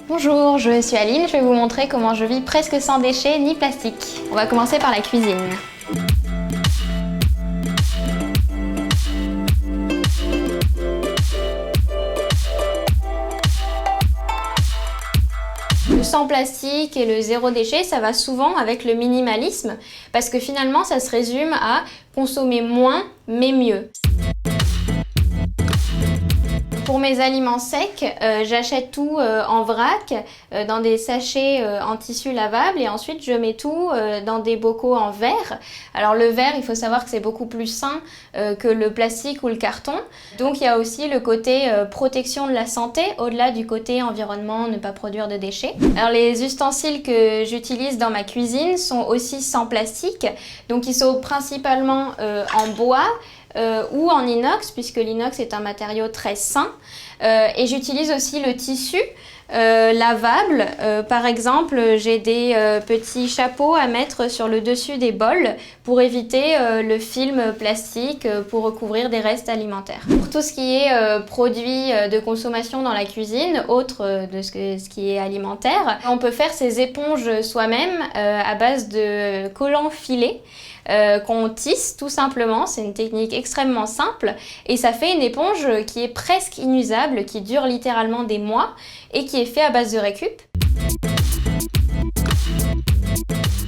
Bonjour, je suis Aline, je vais vous montrer comment je vis presque sans déchets ni plastique. On va commencer par la cuisine. Le sans plastique et le zéro déchet, ça va souvent avec le minimalisme parce que finalement ça se résume à consommer moins mais mieux. Pour mes aliments secs, j'achète tout en vrac, dans des sachets en tissu lavable et ensuite je mets tout dans des bocaux en verre. Alors le verre, il faut savoir que c'est beaucoup plus sain que le plastique ou le carton. Donc il y a aussi le côté protection de la santé, au-delà du côté environnement, ne pas produire de déchets. Alors les ustensiles que j'utilise dans ma cuisine sont aussi sans plastique, donc ils sont principalement en bois, ou en inox, puisque l'inox est un matériau très sain. Et j'utilise aussi le tissu lavable. Par exemple, j'ai des petits chapeaux à mettre sur le dessus des bols pour éviter le film plastique pour recouvrir des restes alimentaires. Pour tout ce qui est produits de consommation dans la cuisine, autre de ce qui est alimentaire, on peut faire ces éponges soi-même à base de collants filés. Qu'on tisse tout simplement, c'est une technique extrêmement simple et ça fait une éponge qui est presque inusable, qui dure littéralement des mois et qui est fait à base de récup.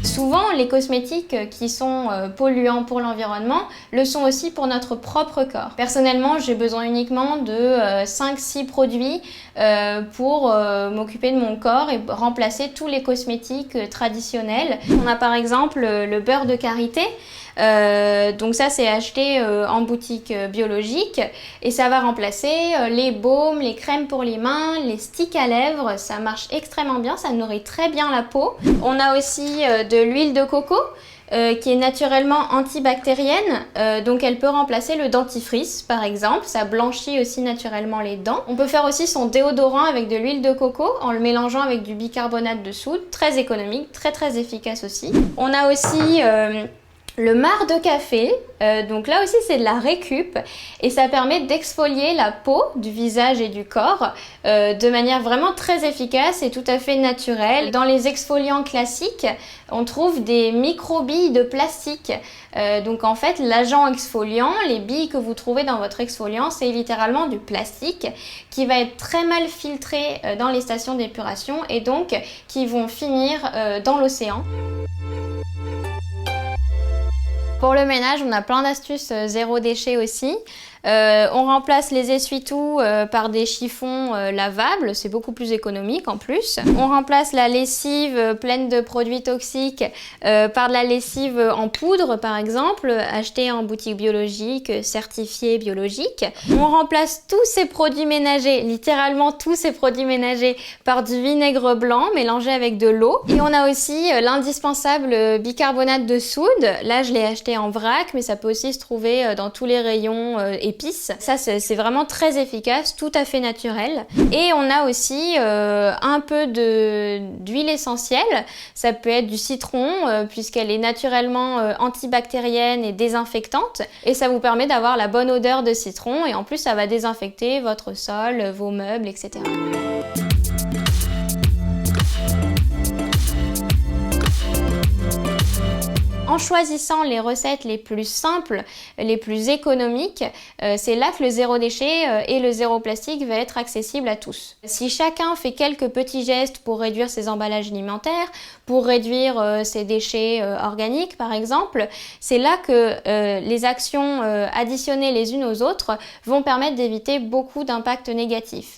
Souvent, les cosmétiques qui sont polluants pour l'environnement le sont aussi pour notre propre corps. Personnellement, j'ai besoin uniquement de 5-6 produits pour m'occuper de mon corps et remplacer tous les cosmétiques traditionnels. On a par exemple le beurre de karité. Donc ça c'est acheté en boutique biologique et ça va remplacer les baumes, les crèmes pour les mains, les sticks à lèvres, ça marche extrêmement bien, ça nourrit très bien la peau. On a aussi de l'huile de coco qui est naturellement antibactérienne, donc elle peut remplacer le dentifrice par exemple, ça blanchit aussi naturellement les dents. On peut faire aussi son déodorant avec de l'huile de coco en le mélangeant avec du bicarbonate de soude, très économique, très efficace aussi. On a aussi le marc de café, donc là aussi c'est de la récup et ça permet d'exfolier la peau du visage et du corps de manière vraiment très efficace et tout à fait naturelle. Dans les exfoliants classiques, on trouve des micro-billes de plastique. Donc en fait, l'agent exfoliant, les billes que vous trouvez dans votre exfoliant, c'est littéralement du plastique qui va être très mal filtré dans les stations d'épuration et donc qui vont finir dans l'océan. Pour le ménage, on a plein d'astuces zéro déchet aussi. On remplace les essuie-tout par des chiffons lavables, c'est beaucoup plus économique en plus. On remplace la lessive pleine de produits toxiques par de la lessive en poudre par exemple, achetée en boutique biologique, certifiée biologique. On remplace tous ces produits ménagers, littéralement tous ces produits ménagers, par du vinaigre blanc mélangé avec de l'eau. Et on a aussi l'indispensable bicarbonate de soude. Là je l'ai acheté en vrac, mais ça peut aussi se trouver dans tous les rayons épices. Ça c'est vraiment très efficace, tout à fait naturel. Et on a aussi un peu d'huile essentielle, ça peut être du citron puisqu'elle est naturellement antibactérienne et désinfectante et ça vous permet d'avoir la bonne odeur de citron et en plus ça va désinfecter votre sol, vos meubles, etc. En choisissant les recettes les plus simples, les plus économiques, c'est là que le zéro déchet et le zéro plastique va être accessible à tous. Si chacun fait quelques petits gestes pour réduire ses emballages alimentaires, pour réduire ses déchets organiques par exemple, c'est là que les actions additionnées les unes aux autres vont permettre d'éviter beaucoup d'impacts négatifs.